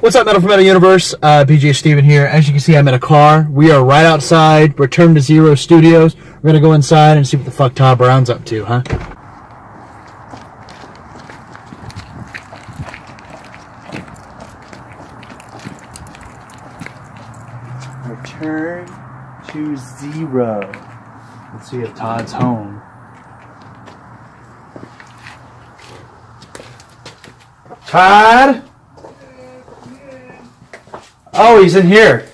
What's up, Metal4Metal Universe? PJ Steven here. As you can see, I'm in a car. We are right outside Return to Zero Studios. We're going to go inside and see what the fuck Todd Brown's up to, huh? Return to Zero. Let's see if Todd's home. Todd? Oh, he's in here.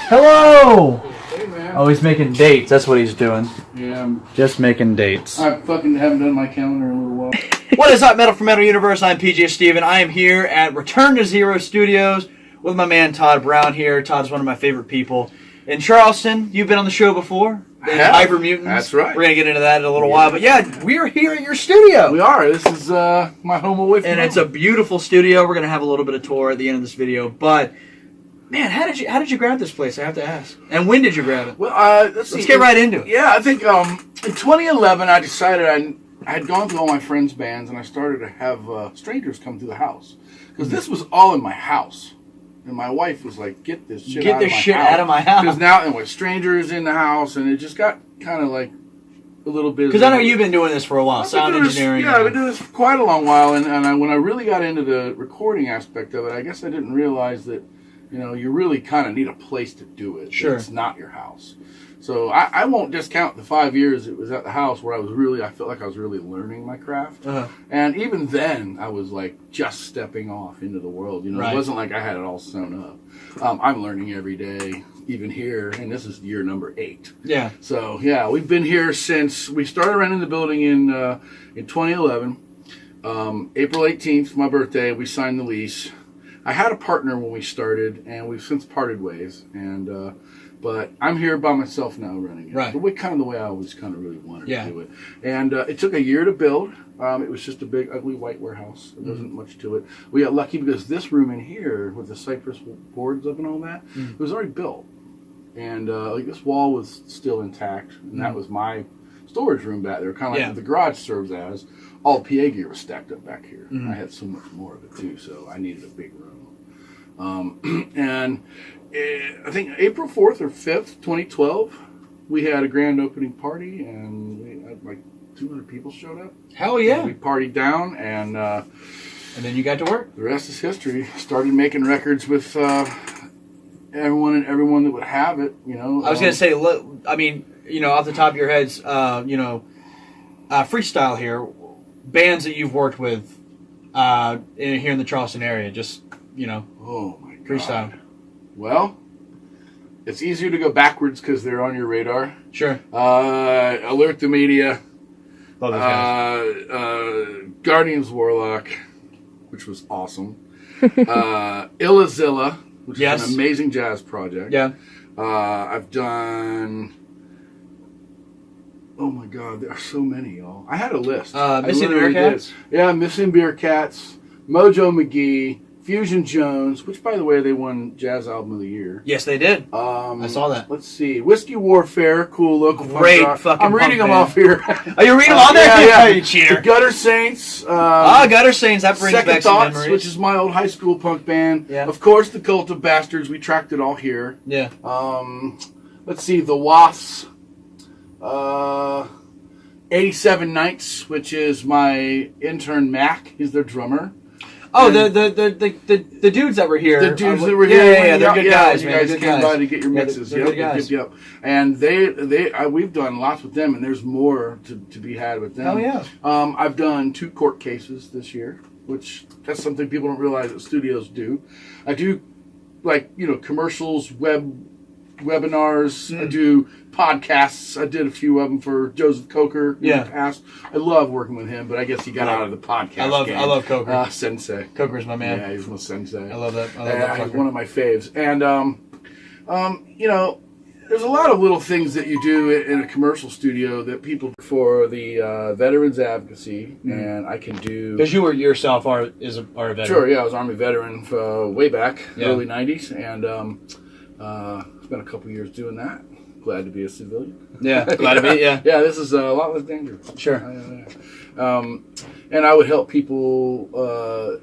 Hello! Hey, man. Oh, he's making dates. That's what he's doing. Yeah, Just making dates. I fucking haven't done my calendar in a little while. What is up, Metal4Metal Universe? I'm PJ Steven. I am here at Return to Zero Studios with my man Todd Brown here. Todd's one of my favorite people. In Charleston, you've been on the show before. Hyper Mutants. That's right. We're going to get into that in a little while. But yeah, we're here at your studio. We are. This is my home away from home. And it's a beautiful studio. We're going to have a little bit of tour at the end of this video. But, man, how did you grab this place? I have to ask. And when did you grab it? Well, let's get right into it. Yeah, I think in 2011 I decided I had gone through all my friends' bands and I started to have strangers come to the house. Because this was all in my house. And my wife was like, get this shit out of my house. Because now, anyway, strangers in the house, and it just got kind of like a little busy. Because I know you've been doing this for a while, sound engineering. I've been doing this for quite a long while, and when I really got into the recording aspect of it, I guess I didn't realize that, you really kind of need a place to do it. Sure. It's not your house. So I won't discount the 5 years it was at the house where I felt like I was really learning my craft. Uh-huh. And even then, I was like just stepping off into the world. Right. It wasn't like I had it all sewn up. I'm learning every day, even here, and this is year number 8. Yeah. So yeah, we've been here since we started renting the building in 2011. April 18th, my birthday, we signed the lease. I had a partner when we started, and we've since parted ways. But I'm here by myself now running it. Right. The way I always kind of really wanted Yeah. to do it. And it took a year to build. It was just a big, ugly white warehouse. There wasn't much to it. We got lucky because this room in here with the cypress boards up and all that, it was already built. And this wall was still intact. And that was my storage room back there. Kind of like what the garage serves as. All PA gear was stacked up back here. I had so much more of it too, so I needed a big room. And I think April 4th or 5th, 2012, we had a grand opening party, and we had like 200 people showed up. Hell yeah. And we partied down, and then you got to work. the rest is history. Started making records with everyone that would have it, I was going to say, off the top of your heads, freestyle here, bands that you've worked with here in the Charleston area, just, Oh my God. freestyle. Well, it's easier to go backwards because they're on your radar. Sure. Alert the Media. Love those guys. Guardians Warlock, which was awesome. Illazilla, which is an amazing jazz project. Yeah. I've done... Oh my God, there are so many, y'all. I had a list. Missing Bearcats? Yeah, Missing Bearcats, Mojo McGee, Fusion Jones, which, by the way, they won Jazz Album of the Year. Yes, they did. I saw that. Let's see. Whiskey Warfare, cool local Great punk rock. fucking I'm reading them band. off here. Oh, you're reading them on there? Yeah. You cheater. The Gutter Saints. Gutter Saints, that brings Second back some Thoughts, memories. which is my old high school punk band. Yeah. Of course, the Cult of Bastards. We tracked it all here. Yeah. Let's see. The Wasps. 87 Nights, which is my intern Mac. He's their drummer. Oh, the dudes that were here. The dudes that were here. Yeah, they're good guys, you man. guys Good came guys. by to get your mixes. They're good guys. Yep. And we've done lots with them, and there's more to be had with them. Oh, yeah. I've done 2 court cases this year, which that's something people don't realize that studios do. I do, commercials, webinars. I do podcasts. I did a few of them for Joseph Coker in the past. I love working with him, but I guess he got out of the podcast I love Coker. Sensei. Coker's my man. Yeah, he's my sensei. I love that. He's one of my faves. And, there's a lot of little things that you do in a commercial studio that people for the veterans advocacy, and I can do... Because you yourself are a veteran. Sure, yeah. I was Army veteran way back, early 90s, and spent a couple years doing that. Glad to be a civilian. Yeah, glad to be, yeah. Yeah, this is a lot less dangerous. Sure. and I would help people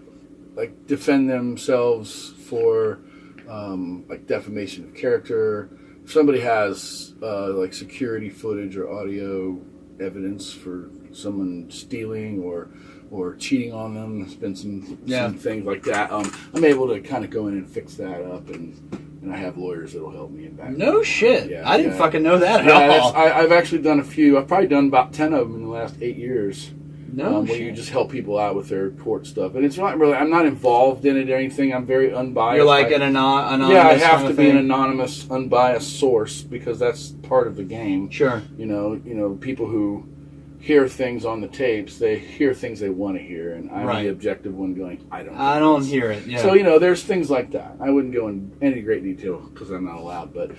like defend themselves for like defamation of character. If somebody has like security footage or audio evidence for someone stealing or cheating on them, there's been some things like that. I'm able to kind of go in and fix that up, and I have lawyers that'll help me in back. No shit. Yeah, I didn't fucking know that at all. I've actually done a few. I've probably done about 10 of them in the last 8 years. No shit. Where you just help people out with their court stuff. And it's not really, I'm not involved in it or anything. I'm very unbiased. You're like an anonymous. Yeah, I have to be thing. an anonymous, unbiased source because that's part of the game. Sure. You know, people who hear things on the tapes, they hear things they want to hear, and I'm the objective one going, I don't hear it. Yeah. So, there's things like that. I wouldn't go in any great detail because I'm not allowed, but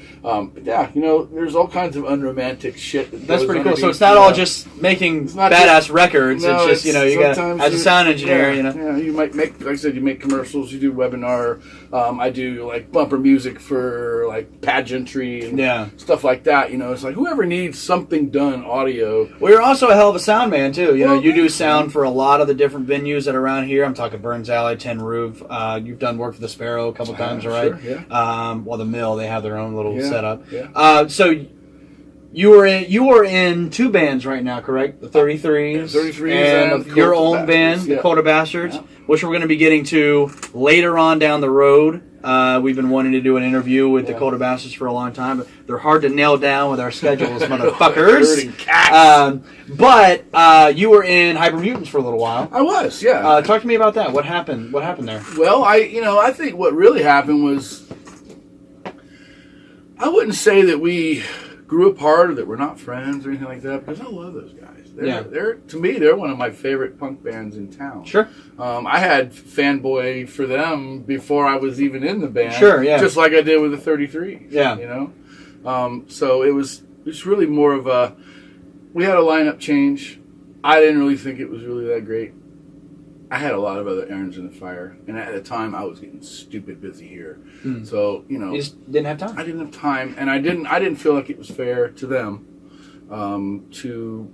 yeah, there's all kinds of unromantic shit. That's pretty cool. So it's not all just making badass records. No, it's just, you got, as a sound engineer, Yeah, you might make, like I said, you make commercials, you do webinar. I do like bumper music for like pageantry and stuff like that. It's like whoever needs something done audio. Well, you're also a hell of a sound man too. You do sound for a lot of the different venues that are around here. I'm talking Burns Alley, Tin Roof. You've done work for the Sparrow a couple times, right? Sure, yeah. Well, the Mill, they have their own little setup. Yeah. So you are in two bands right now, correct? The 33s, 33s and your own band, the Quarter Bastards, which we're going to be getting to later on down the road. We've been wanting to do an interview with the Quarter Bastards for a long time, but they're hard to nail down with our schedules, motherfuckers. But you were in Hyper Mutants for a little while. I was, yeah. Talk to me about that. What happened? What happened there? Well, I think what really happened was, I wouldn't say that we grew apart or that we're not friends or anything like that, because I love those guys. They're to me, they're one of my favorite punk bands in town. Sure. I had fanboy for them before I was even in the band. Sure, yeah. Just like I did with the 33. Yeah. So it was really more of a, we had a lineup change. I didn't really think it was really that great. I had a lot of other irons in the fire, and at the time I was getting stupid busy here. So you just didn't have time. I didn't have time, and I didn't feel like it was fair to them to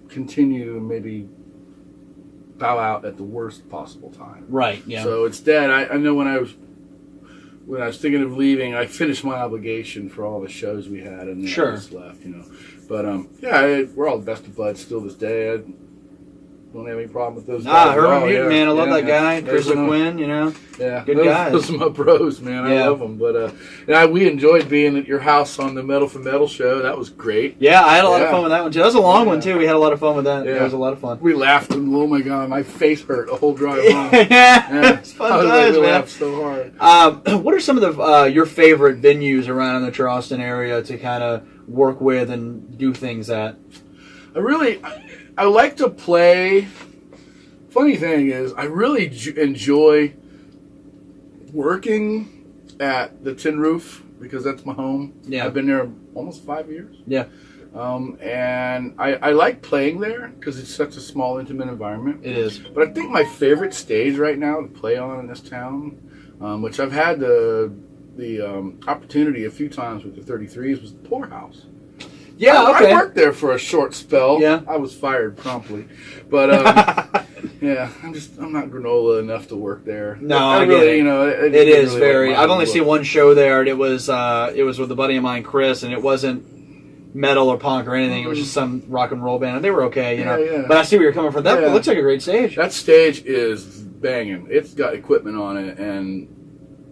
continue and maybe bow out at the worst possible time. Right. Yeah. So instead, I know when I was thinking of leaving, I finished my obligation for all the shows we had, and then I just left. But we're all the best of buds still this day. I don't have any problem with those guys. Herman Mutant, man. I love that guy. Chris Quinn, Yeah, good guys. Those are my bros, man. I love them. But we enjoyed being at your house on the Metal4Metal show. That was great. Yeah, I had a lot of fun with that one, too. That was a long one, too. We had a lot of fun with that. Yeah. It was a lot of fun. We laughed, and oh, my God, my face hurt the whole drive home. It's fun times, man. Laughed so hard. What are some of your favorite venues around in the Charleston area to kind of work with and do things at? I like to play. Funny thing is, I really enjoy working at the Tin Roof because that's my home. Yeah. I've been there almost 5 years. Yeah. And I like playing there because it's such a small, intimate environment. It is. But I think my favorite stage right now to play on in this town, which I've had the opportunity a few times with the 33s, was the Poorhouse. Yeah, I worked there for a short spell. Yeah. I was fired promptly. But, yeah, I'm not granola enough to work there. No, I get it. It is really very. I've only seen one show there, and it was with a buddy of mine, Chris, and it wasn't metal or punk or anything. It was just some rock and roll band, and they were okay, Yeah. But I see where you're coming from. That looks like a great stage. That stage is banging. It's got equipment on it, and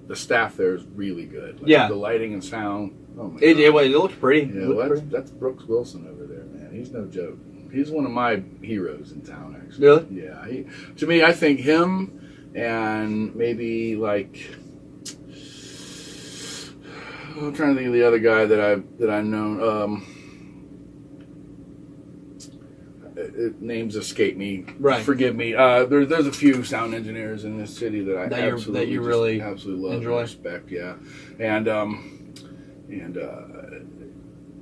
the staff there is really good. The lighting and sound. Oh my God. It looked pretty. Yeah, that's Brooks Wilson over there, man. He's no joke. He's one of my heroes in town, actually. Really? Yeah. To me, I think him and maybe like, I'm trying to think of the other guy that I've known. Names escape me. Right. Forgive me. There's a few sound engineers in this city that I absolutely love enjoy. And respect. Yeah,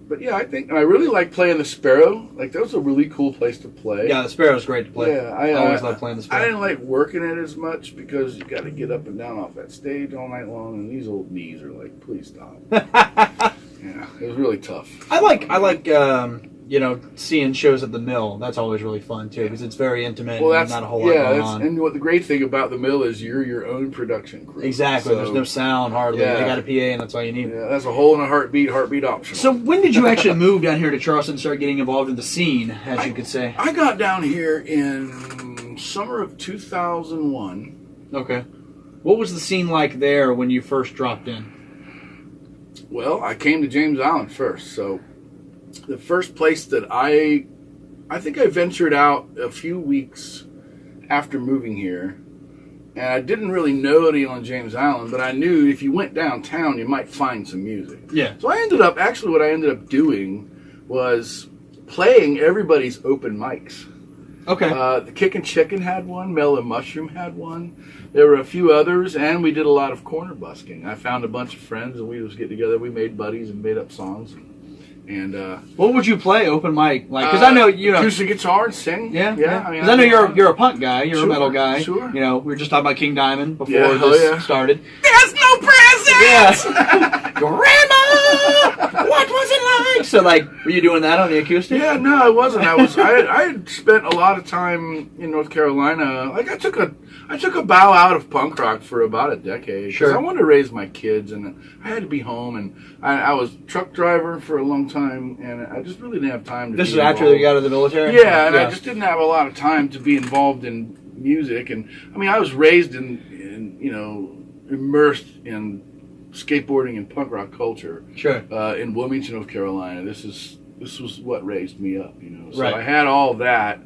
but yeah, I think, and I really like playing the Sparrow. Like, that was a really cool place to play. Yeah, the Sparrow's great to play. Yeah, I always love playing the Sparrow. I didn't like working it as much because you got to get up and down off that stage all night long, and these old knees are like, please stop. Yeah, it was really tough. I like seeing shows at the Mill. That's always really fun too because it's very intimate. Well, and not a whole lot going on. And what the great thing about the Mill is you're your own production crew. Exactly. So, there's no sound hardly. Yeah. They got a PA, and that's all you need. Yeah, that's a hole in a heartbeat optional. So when did you actually move down here to Charleston and start getting involved in the scene, as you could say? I got down here in summer of 2001. Okay. What was the scene like there when you first dropped in? Well, I came to James Island first, so the first place that I think I ventured out a few weeks after moving here, and I didn't really know it on James Island, but I knew if you went downtown, you might find some music. Yeah. So what I ended up doing was playing everybody's open mics. Okay. The Kickin' Chicken had one, Mellow Mushroom had one. There were a few others, and we did a lot of corner busking. I found a bunch of friends, and we would get together. We made buddies and made up songs. And what would you play open mic? Like, because I know acoustic guitar and sing. Yeah. I Because I know you're a punk guy. You're Sure, a metal guy. Sure. We were just talking about King Diamond before Yeah, this started. There's no presents. Yeah. Grandma, what was it like? So, like, were you doing that on the acoustic? Yeah, no, I wasn't. I had spent a lot of time in North Carolina. Like, I took a bow out of punk rock for about a decade. Sure. I wanted to raise my kids, and I had to be home. And I was truck driver for a long time, and I just really didn't have time to. This be is after involved. you got out of the military. Yeah, and I just didn't have a lot of time to be involved in music. And I mean, I was raised in immersed in skateboarding and punk rock culture. Sure. In Wilmington, North Carolina. This was what raised me up, So Right. I had all that.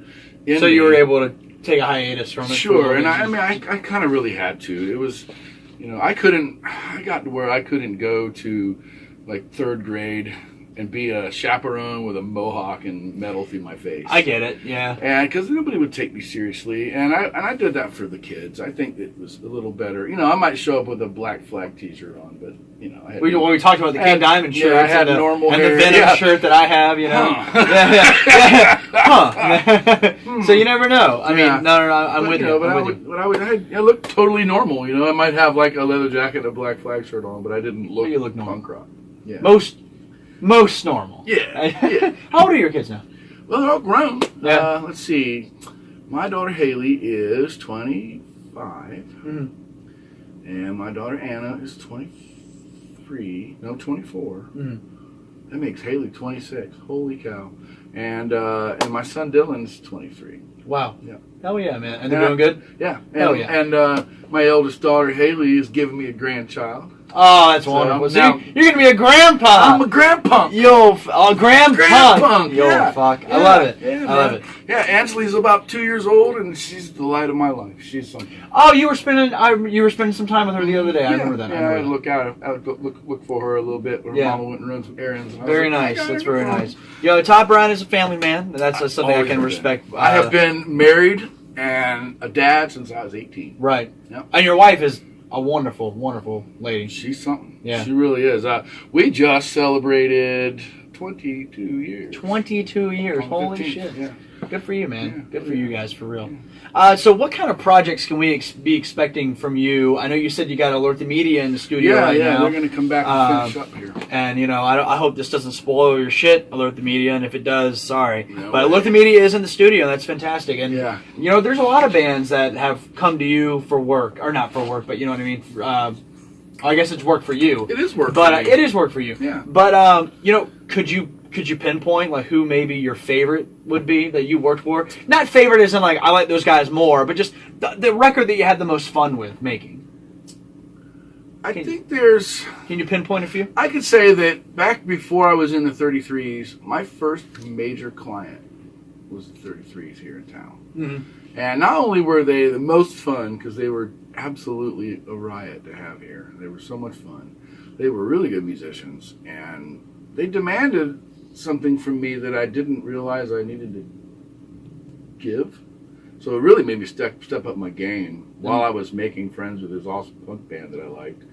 So you were able to take a hiatus from it. Sure, and I kind of really had to. It was, I got to where I couldn't go to like third grade and be a chaperone with a mohawk and metal through my face. I get it, yeah. And because nobody would take me seriously, and I did that for the kids. I think it was a little better. I might show up with a Black Flag T-shirt on, but I had we talked about the King Diamond shirt. I had normal and hair. the Venom shirt that I have. Huh. So you never know. I mean, no, I'm with you. But I looked totally normal. I might have like a leather jacket and a Black Flag shirt on, but I didn't look. You look normal. Punk rock. Yeah. Most normal. Yeah. How old are your kids now? Well, they're all grown. Yeah. Let's see. My daughter Haley is 25, and my daughter Anna is 24. That makes Haley 26. Holy cow! And my son Dylan's 23. Wow. Yeah. Hell yeah, man. And they're doing good? Yeah. Hell yeah. And my eldest daughter Haley is giving me a grandchild. Oh, that's wonderful. So now, you're going to be a grandpa. I'm a grandpunk. Grandpunk. Yo, yeah. fuck. Yeah. I love it. Yeah, I love it. Yeah, Ansley's about 2 years old, and she's the light of my life. She's something. Oh, you were spending some time with her the other day. I remember that. Yeah, I would look for her a little bit when her mama went and run some errands. Very nice. That's very nice. Yo, Todd Brown is a family man. That's something I can respect. I have been married and a dad since I was 18. Right. Yep. And your wife is a wonderful, wonderful lady. She's something. Yeah. She really is. We just celebrated 22 years. 22 years. Holy 15th. shit. Yeah. Good for you, man. Yeah. Good for you guys, for real. So what kind of projects can we be expecting from you? I know you said you got Alert the Media in the studio right now. They're going to come back and finish up here. And, I hope this doesn't spoil your shit, Alert the Media, and if it does, sorry. No. But Alert the Media is in the studio, that's fantastic. And, Yeah. There's a lot of bands that have come to you for work, or not for work, but you know what I mean? I guess it's work for you. It is work but, for me. it is work for you. Yeah. But, could you pinpoint like who maybe your favorite would be that you worked for? Not favorite as in like I like those guys more, but just the record that you had the most fun with making. Can you pinpoint a few? I could say that back before I was in the 33s, my first major client was the 33s here in town. Mm-hmm. And not only were they the most fun, because they were absolutely a riot to have here. They were so much fun. They were really good musicians, and they demanded something from me that I didn't realize I needed to give. So it really made me step up my game while I was making friends with this awesome punk band that I liked.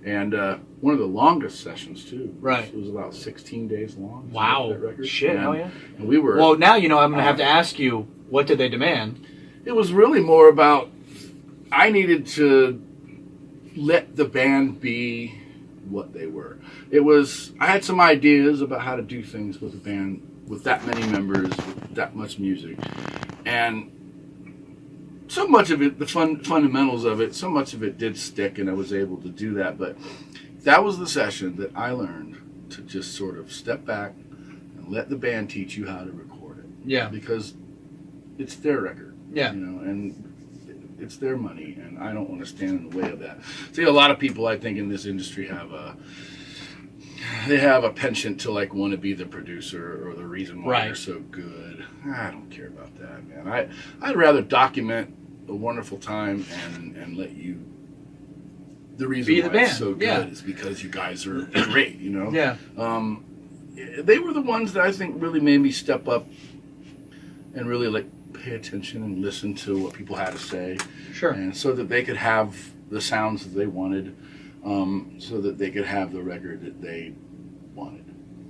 And one of the longest sessions, too. Right. It was about 16 days long. Wow. That record. Shit, hell yeah. And we were... Well, now, I'm going to have to ask you, what did they demand? It was really more about, I needed to let the band be what they were. I had some ideas about how to do things with the band with that many members, with that much music, and so much of it, the fundamentals of it, so much of it did stick, and I was able to do that. But that was the session that I learned to just sort of step back and let the band teach you how to record it. Yeah. Because it's their record. Yeah. You know, and it's their money, and I don't want to stand in the way of that. See, a lot of people, I think, in this industry have a penchant to like want to be the producer or the reason why they're so good. I don't care about that, man. I'd rather document a wonderful time and let you. The reason why it's so good is because you guys are great, you know. Yeah. They were the ones that I think really made me step up and really like pay attention and listen to what people had to say. Sure. And so that they could have the sounds that they wanted, so that they could have the record that they wanted,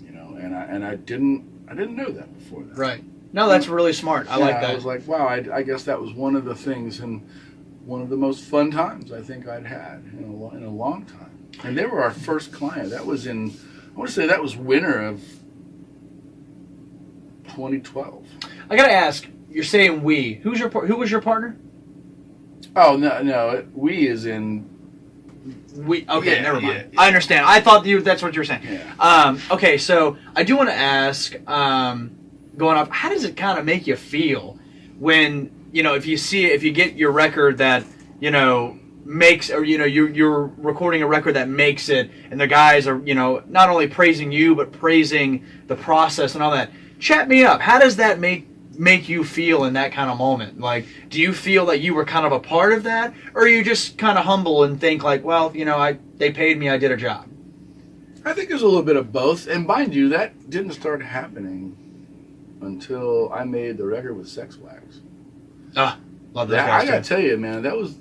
you know. And I didn't know that before that. Right. No, that's really smart. I like that. I was like, wow, I guess that was one of the things and one of the most fun times I think I'd had in a long time. And they were our first client. That was I want to say that was winter of 2012. I gotta ask. You're saying we. Who was your partner? Oh no. We is in. We. Okay, never mind. Yeah. I understand. I thought that's what you were saying. Yeah. Okay, so I do want to ask. Going off, how does it kind of make you feel when if you get your record that makes, or you're recording a record that makes it, and the guys are not only praising you but praising the process and all that. Chat me up. How does that make you feel in that kind of moment? Like, do you feel that you were kind of a part of that, or are you just kind of humble and think like, well, they paid me, I did a job? I think there's a little bit of both, and mind you, that didn't start happening until I made the record with Sex Wax. Love that. I gotta tell you, man, that was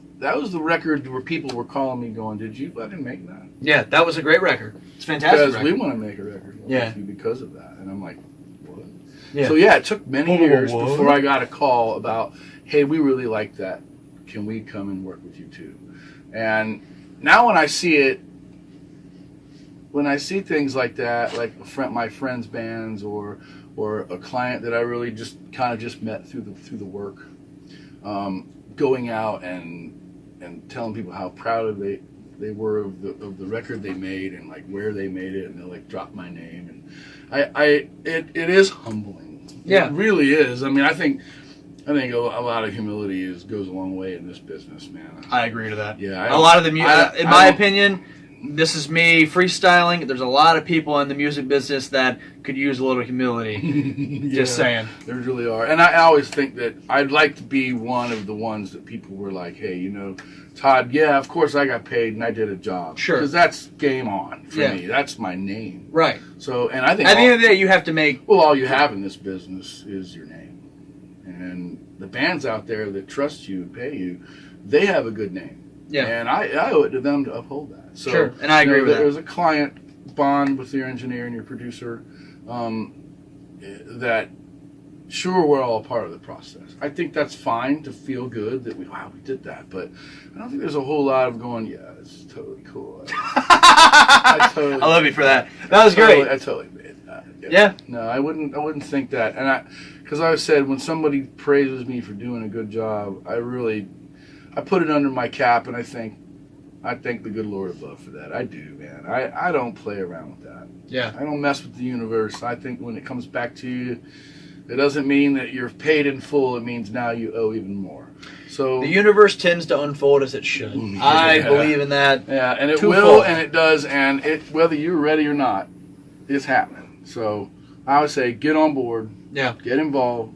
the record where people were calling me going, "Did you fucking make that?" Yeah, that was a great record. It's fantastic. Because we want to make a record with you because of that, and I'm like, what? Yeah. So it took many years before I got a call about, "Hey, we really like that. Can we come and work with you too?" And now when I see things like that, like my friends' bands or a client that I really just met through the work, going out and telling people how proud they were of the record they made and like where they made it, and they'll like drop my name, and it is humbling. Yeah, it really is. I mean, I think a lot of humility goes a long way in this business, man. I agree to that. Yeah, a lot of the music, in my opinion. This is me freestyling. There's a lot of people in the music business that could use a little humility. Just saying. There really are. And I always think that I'd like to be one of the ones that people were like, hey, Todd, yeah, of course I got paid and I did a job. Sure. Because that's game on for me. That's my name. Right. So, and I think at the end of the day, you have to make... Well, all you have in this business is your name. And the bands out there that trust you and pay you, they have a good name. Yeah. And I owe it to them to uphold that. So, sure, and I agree with that. There's a client bond with your engineer and your producer that, sure, we're all a part of the process. I think that's fine to feel good that we did that, but I don't think there's a whole lot of going, yeah, it's totally cool. I love you for that. That was great. I totally made that. Yeah. No, I wouldn't think that. And because I said, when somebody praises me for doing a good job, I put it under my cap, and I thank the good Lord above for that. I do, man. I don't play around with that. Yeah. I don't mess with the universe. I think when it comes back to you, it doesn't mean that you're paid in full. It means now you owe even more. So the universe tends to unfold as it should. Yeah. I believe in that. Yeah, and it will, and it does, and whether you're ready or not, it's happening. So I would say get on board. Yeah. Get involved.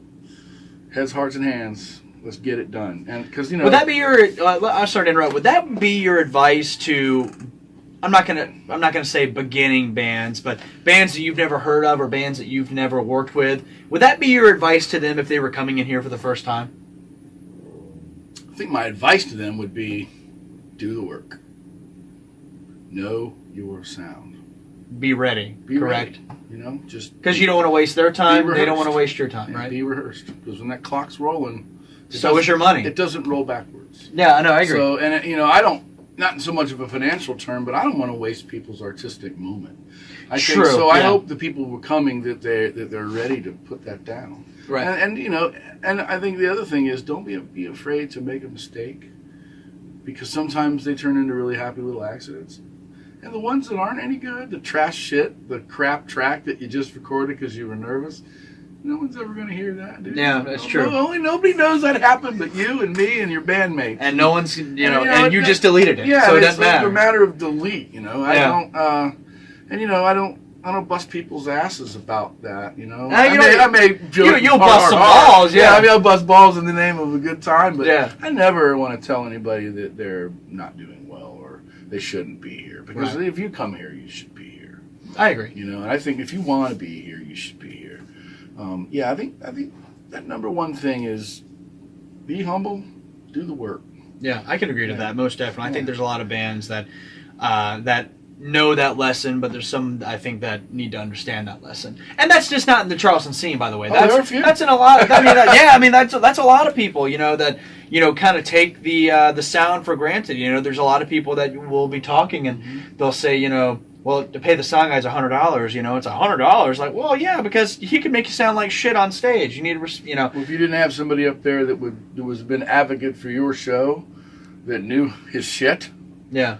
Heads, hearts, and hands. Let's get it done. And because would that be your? I'm sorry to interrupt. Would that be your advice to? I'm not gonna say beginning bands, but bands that you've never heard of or bands that you've never worked with. Would that be your advice to them if they were coming in here for the first time? I think my advice to them would be, do the work. Know your sound. Be ready. Be correct. Ready. Just because you don't want to waste their time. They don't want to waste your time, right? Be rehearsed, because when that clock's rolling. So is your money. It doesn't roll backwards. Yeah, I know. I agree. So, and I don't, not in so much of a financial term, but I don't want to waste people's artistic moment. I True. think so. I Yeah. hope the people who are coming that they're ready to put that down. Right. And you know, and I think the other thing is don't be afraid to make a mistake, because sometimes they turn into really happy little accidents. And the ones that aren't any good, the trash shit, the crap track that you just recorded because you were nervous, no one's ever going to hear that, dude. Yeah, that's true. Nobody knows that happened but you and me and your bandmates. And no one's, and you just deleted it. Yeah, so it it's doesn't like matter. a matter of delete, you know. I Yeah. I don't bust people's asses about that, you know. I may joke. you'll bust some balls, yeah. I mean, I'll bust balls in the name of a good time, but Yeah. I never want to tell anybody that they're not doing well or they shouldn't be here. Because if you come here, you should be here. I agree. You know, and I think if you want to be here, you should be here. I think that number one thing is be humble, do the work. Yeah, I can agree to that, most definitely. I think there's a lot of bands that that know that lesson, but there's some, I think, that need to understand that lesson. And that's just not in the Charleston scene, by the way. There are a few. That's in a lot of, that's a lot of people, that, kind of take the sound for granted. There's a lot of people that will be talking and they'll say, well, to pay the sound guys $100, it's $100. Like, well, yeah, because he can make you sound like shit on stage. You need to, Well, if you didn't have somebody up there that was been advocate for your show, that knew his shit, yeah,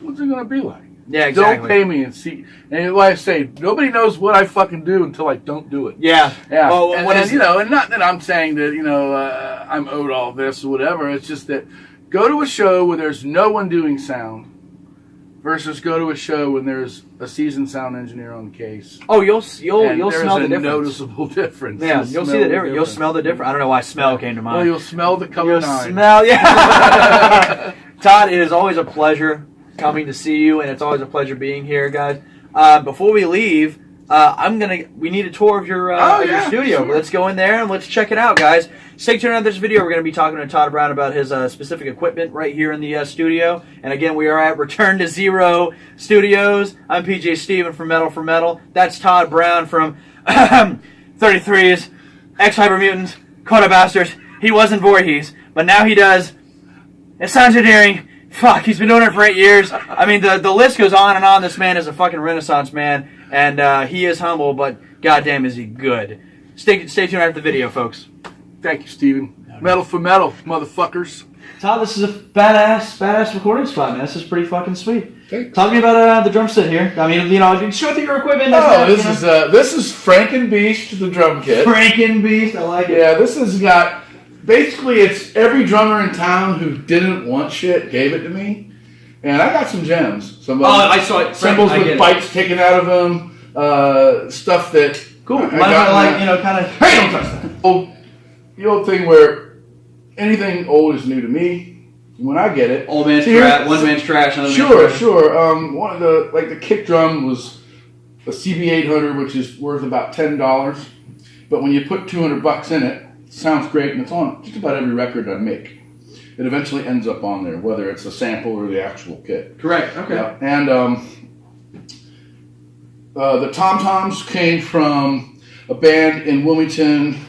what's it gonna be like? Yeah, exactly. Don't pay me and see. And like I say, nobody knows what I fucking do until I don't do it. Yeah. Yeah. Well, and not that I'm saying that I'm owed all this or whatever. It's just that go to a show where there's no one doing sound versus go to a show when there's a seasoned sound engineer on the case. Oh, you'll smell the difference. There's a noticeable difference. Yeah, you'll see the difference. You'll smell the difference. I don't know why smell came to mind. Well, you'll smell the color You'll 9. smell, yeah. Todd, it is always a pleasure coming to see you, and it's always a pleasure being here, guys. Before we leave, we need a tour of your studio. Sure. Let's go in there and let's check it out, guys. Stay tuned on this video. We're going to be talking to Todd Brown about his specific equipment right here in the studio. And again, we are at Return to Zero Studios. I'm PJ Steven from Metal4Metal. That's Todd Brown from 33s, ex-Hyper Mutants, Coda Bastards. He wasn't Voorhees, but now he does. It sounds endearing. Fuck, he's been doing it for 8 years. I mean, the list goes on and on. This man is a fucking renaissance man, and he is humble, but goddamn is he good. Stay tuned after the video, folks. Thank you, Steven. Metal4Metal, motherfuckers. Todd, this is a badass recording spot, man. This is pretty fucking sweet. Thanks. Talk to me about the drum set here. I mean, show through your equipment. This is Frankenbeast, the drum kit. Frankenbeast, I like it. Yeah, this has got... Basically, it's every drummer in town who didn't want shit gave it to me. And I got some gems. I saw it. Cymbals with bites taken out of them. Stuff that... Cool. Hey, don't touch that. The old thing where anything old is new to me. When I get it... Old man's trash, one man's trash, another man's trash. Sure. One of the kick drum was a CB800, which is worth about $10. But when you put $200 in it, sounds great, and it's on just about every record I make. It eventually ends up on there, whether it's a sample or the actual kit. Correct. Okay. Yeah. And the tom-toms came from a band in Wilmington.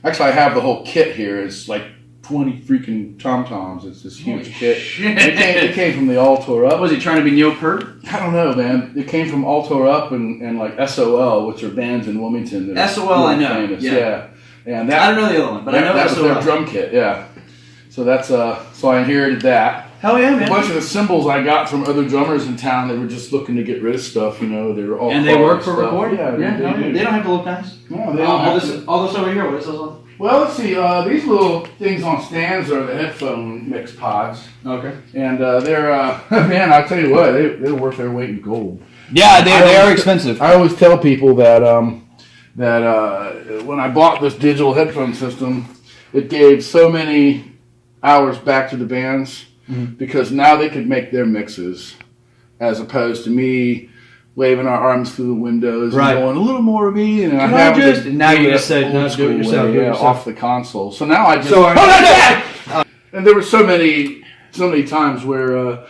Actually, I have the whole kit here. It's like 20 freaking tom-toms. It's this huge kit. It came from the All Tore Up. Was he trying to be Neil Peart? I don't know, man. It came from All Tore Up and like SOL, which are bands in Wilmington. That SOL, I know. Famous. Yeah. And I don't know the other one, but I know that was SOL. their drum kit. Yeah. So that's so I inherited that. Hell yeah, man. A bunch of the cymbals I got from other drummers in town that were just looking to get rid of stuff. They were all and they work for stuff. recording. Yeah, they don't have to look nice. No, they don't. Have to. All this over here. What is this one? Well, let's see. These little things on stands are the headphone mix pods. Okay. And they're man, I'll tell you what, they're worth their weight in gold. Yeah, they are expensive. I always tell people that when I bought this digital headphone system, it gave so many hours back to the bands because now they could make their mixes as opposed to me waving our arms through the windows and going a little more of me. And now you just said no, do it yourself. Off the console. So now I just and there were so many times where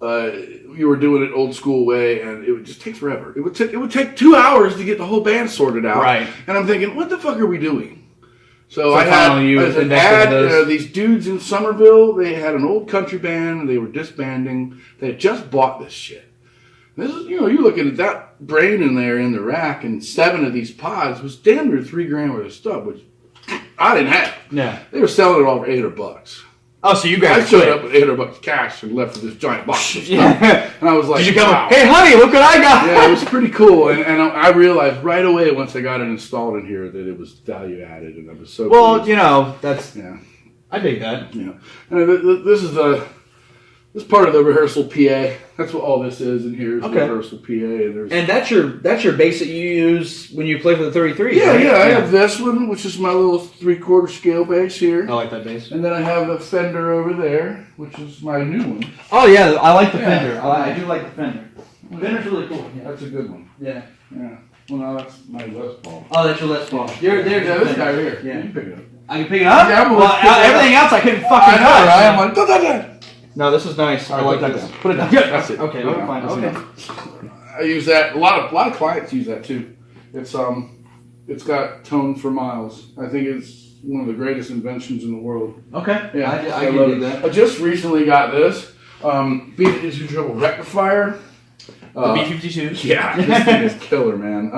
you were doing it old school way, and it would just take forever. It would take 2 hours to get the whole band sorted out. Right. And I'm thinking, what the fuck are we doing? So I had an ad. These dudes in Somerville, they had an old country band. They were disbanding. They had just bought this shit. This is, you're looking at that brain in there in the rack, and 7 of these pods was damn near $3,000 worth of stuff, which I didn't have. Yeah. They were selling it all for $800. Oh, so you guys I showed up with $800 cash and left with this giant box of stuff. Yeah. And I was like, did you come wow. hey, honey, look what I got. Yeah, it was pretty cool. And I realized right away once I got it installed in here that it was value added. And I was so pleased. That's... Yeah. I dig that. Yeah. And this is this part of the rehearsal PA. That's what all this is in here is the rehearsal PA. And that's your bass that you use when you play for the 33. Yeah, right? yeah. I have this one, which is my little 3/4 scale bass here. I like that bass. And then I have a Fender over there, which is my new one. Oh, yeah. I like the Fender. I do like the Fender. The Fender's really cool. Yeah, that's a good one. Yeah. Yeah. Well, no, that's my Les Paul. Oh, that's your Les Paul. There's this guy here. Yeah. You can pick it up. I can pick it up? Yeah, everything else I couldn't fucking I know, touch. right? I'm like, da. No, this is nice. I like that. Put it down. Yeah. That's it. Okay, Put it fine. down. Okay. I use that. A lot of clients use that too. It's got tone for miles. I think it's one of the greatest inventions in the world. Okay. Yeah, I can do that. I just recently got this B52 Triple Rectifier. The B52s. Yeah, this thing is killer, man.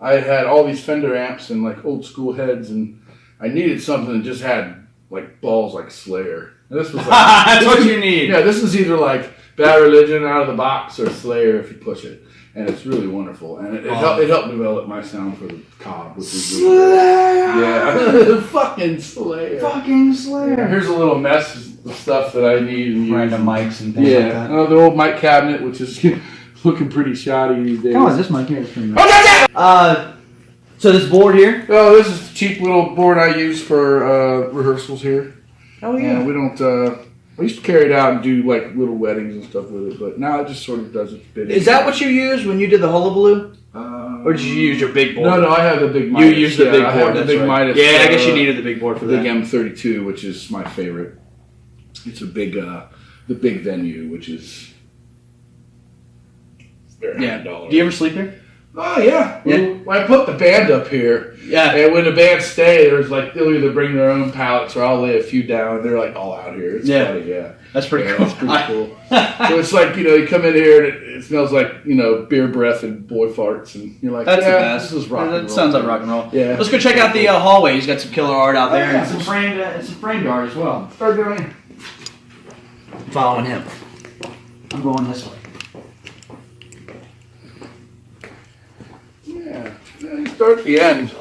I had all these Fender amps and like old school heads, and I needed something that just had like balls like Slayer. And this was like, that's what you need. Yeah, this is either like Bad Religion out of the box or Slayer if you push it, and it's really wonderful. And it helped develop my sound for the Cobb, which is really yeah, fucking Slayer. Fucking Slayer. Yeah, here's a little mess of stuff that I need and random mics and things like that. The old mic cabinet, which is looking pretty shoddy these days. Come on, this mic here is pretty nice. So this board here? Oh, this is the cheap little board I use for rehearsals here. Oh yeah. We don't. I used to carry it out and do like little weddings and stuff with it, but now it just sort of does its bit. Is that what you used when you did the hullabaloo? Or did you use your big board? No, I have the big Midas. You used the big board. I have the big Midas. Yeah, I guess you needed the big board for the that. big M32, which is my favorite. It's a big, the big venue, which is very $100. Do you ever sleep here? Oh yeah. Well, I put the band up here. Yeah. And when the band stay, there's like they'll either bring their own pallets or I'll lay a few down. They're like all out here. It's funny, yeah. That's pretty cool. That's pretty cool. So it's like, you come in here and it smells like, beer breath and boy farts and you're like, that's the best. This is rock and roll. That sounds like rock and roll. Yeah. Let's go check out the hallway. He's got some killer art out there and some framed art as well. Start doing it. Following him. I'm going this way. Yeah, you start at the end.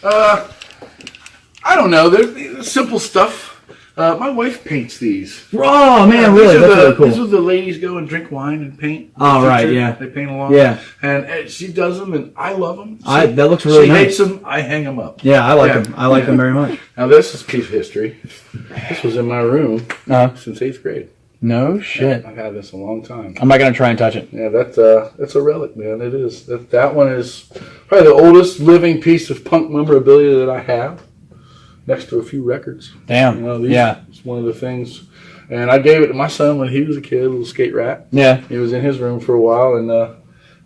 I don't know. They're simple stuff. My wife paints these. Oh man, really? That's really cool. These are the ladies go and drink wine and paint. Oh right, yeah. They paint along. Yeah, and she does them, and I love them. That looks really nice. She hates them. I hang them up. Yeah, I like them. I like them very much. Now this is a piece of history. This was in my room since 8th grade. No shit. I've had this a long time. I'm not gonna try and touch it. Yeah, that's a relic, man. It is. That one is probably the oldest living piece of punk memorabilia that I have, next to a few records. Damn. It's one of the things. And I gave it to my son when he was a kid, a little skate rat. Yeah. He was in his room for a while, and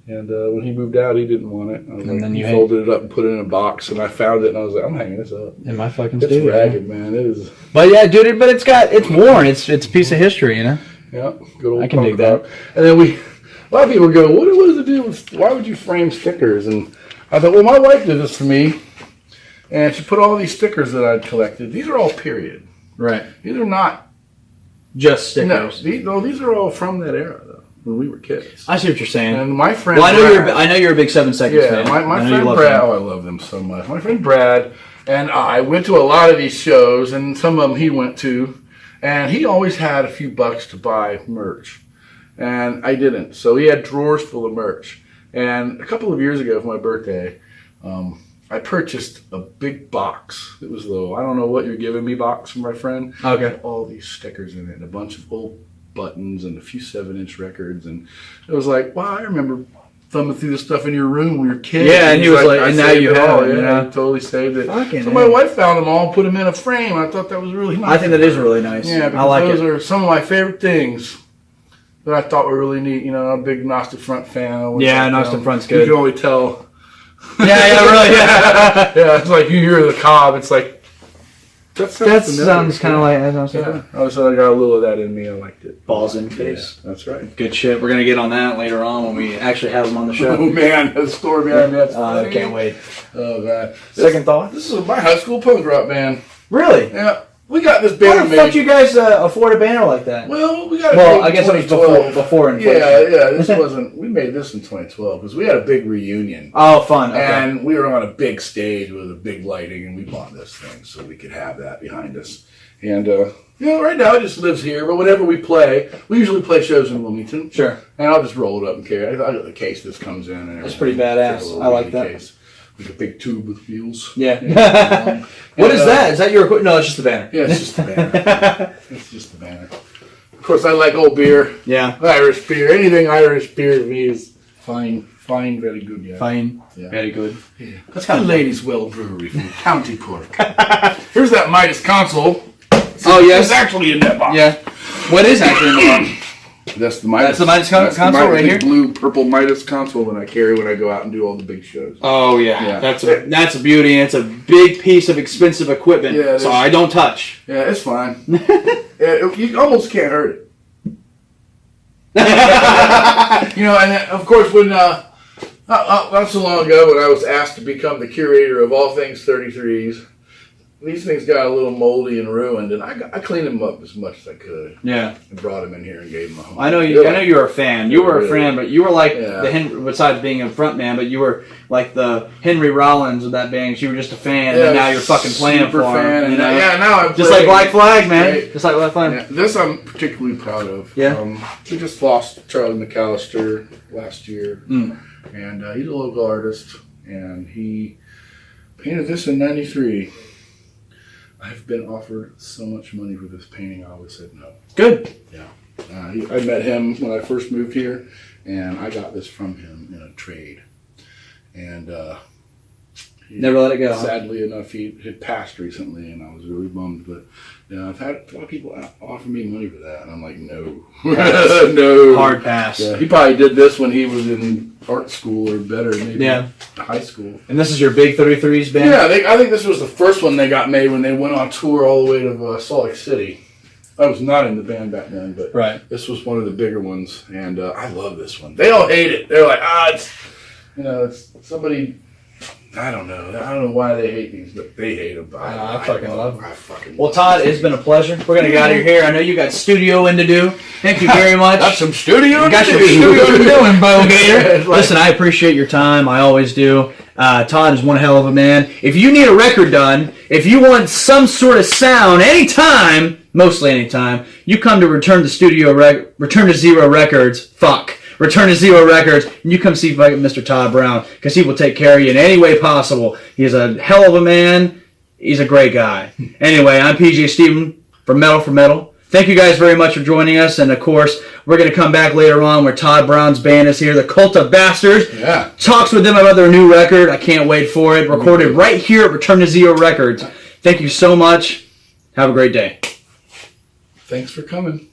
when he moved out, he didn't want it. Then he folded it up and put it in a box, and I found it, and I was like, I'm hanging this up. In my fucking It's studio. ragged, man. It is. But yeah, dude, but it's worn. It's a piece of history, Yeah, good old. I can dig that. And then a lot of people go, what does it do with? Why would you frame stickers? And I thought, well, my wife did this for me, and she put all these stickers that I'd collected. These are all period. Right. These are not just stickers. No, these are all from that era, though, when we were kids. I see what you're saying. And my friend. Well, I know you're a big 7 Seconds fan. Yeah, my friend Brad. Oh, I love them so much. My friend Brad and I went to a lot of these shows, and some of them he went to, and he always had a few bucks to buy merch, and I didn't. So he had drawers full of merch. And a couple of years ago for my birthday, I purchased a big box. It was I don't know what you're giving me box from my friend. Okay. All these stickers in it, and a bunch of old buttons and a few 7-inch records, and it was like, wow, I remember thumbing through this stuff in your room when you were a kid. Yeah, and he was like, and now you have it. Yeah, I totally saved it. Fucking my wife found them all and put them in a frame. I thought that was really nice. I think that is really nice. Yeah, because I like those are some of my favorite things that I thought were really neat. I'm a big Gnostic Front fan. Yeah, Gnostic Front's good. You can only tell. Yeah, really, yeah. Yeah, it's like you hear the Cobb, it's like, That sounds kind of like. Yeah. I always thought I got a little of that in me. I liked it. Balls in face. Yeah, that's right. Good shit. We're gonna get on that later on when we actually have them on the show. Oh man, the story behind that. I can't wait. Oh god. Second thought. This is my high school punk rock band. Really? Yeah. We got this How banner the made. fuck you guys afford a banner like that? Well, we got it Well, made I guess in it was 2012. before inflation. Yeah. This wasn't. We made this in 2012 because we had a big reunion. Oh, fun. Okay. And we were on a big stage with a big lighting, and we bought this thing so we could have that behind us. And right now it just lives here. But whenever we play, we usually play shows in Wilmington. Sure. And I'll just roll it up and carry. I got the case this comes in, and That's pretty everything. badass. It's a little I like wheelie that. Case with a big tube with wheels. Yeah. Yeah. What is that? Is that your equipment? No, it's just the banner. Yeah, it's just the banner. It's just the banner. Of course, I like old beer. Yeah. Irish beer. Anything Irish beer to me is fine, very good. Yeah. Fine. Yeah. Very good. Yeah. That's the Ladies' Well Brewery from County Cork. Here's that Midas console. Oh, yes. It's actually in that box. Yeah. What is actually in the box? That's the Midas. That's the Midas console right here? Blue, purple Midas console that I carry when I go out and do all the big shows. Oh, yeah. Yeah. That's a beauty. It's a big piece of expensive equipment. Yeah, so I don't touch. Yeah, it's fine. You almost can't hurt it. And then, of course, when not so long ago, when I was asked to become the curator of all things 33s, these things got a little moldy and ruined, and I cleaned them up as much as I could. Yeah. And brought them in here and gave them a home. I know you were a fan. You were a Really? fan, but you were like Yeah. the Henry, besides being a front man, but you were like the Henry Rollins of that band. You were just a fan, and now you're fucking playing super for fan, him. and now I'm just like playing. Black Flag, man. Right. Just like Black Flag. Yeah, this I'm particularly proud of. Yeah. We just lost Charlie McAllister last year, Mm. and he's a local artist, and he painted this in '93. I've been offered so much money for this painting, I always said no. Good. Yeah. I met him when I first moved here, and I got this from him in a trade. And Never let it go. Sadly enough, he had passed recently, and I was really bummed. But I've had a lot of people offer me money for that, and I'm like, no. No. Hard pass. Yeah, he probably did this when he was in art school or better, maybe high school. And this is your big 33s band? Yeah, I think this was the first one they got made when they went on tour all the way to Salt Lake City. I was not in the band back then, but this was one of the bigger ones, and I love this one. They all hate it. They're like, it's somebody. I don't know why they hate these, but they hate them. I fucking love them. I fucking Well, Todd, it's been a pleasure. We're going to get out of here. I know you got studio in to do. Thank you very much. Got some studio You got to some do. studio to do in Bo Gator. Listen, I appreciate your time. I always do. Todd is one hell of a man. If you need a record done, if you want some sort of sound anytime, mostly anytime, you come to Return to Zero Records. Return to Zero Records, and you come see Mr. Todd Brown, because he will take care of you in any way possible. He's a hell of a man. He's a great guy. Anyway, I'm PJ Steven from Metal4Metal. Thank you guys very much for joining us, and of course, we're going to come back later on where Todd Brown's band is here, the Cult of Bastards. Yeah. Talks with them about their new record. I can't wait for it. Recorded right here at Return to Zero Records. Thank you so much. Have a great day. Thanks for coming.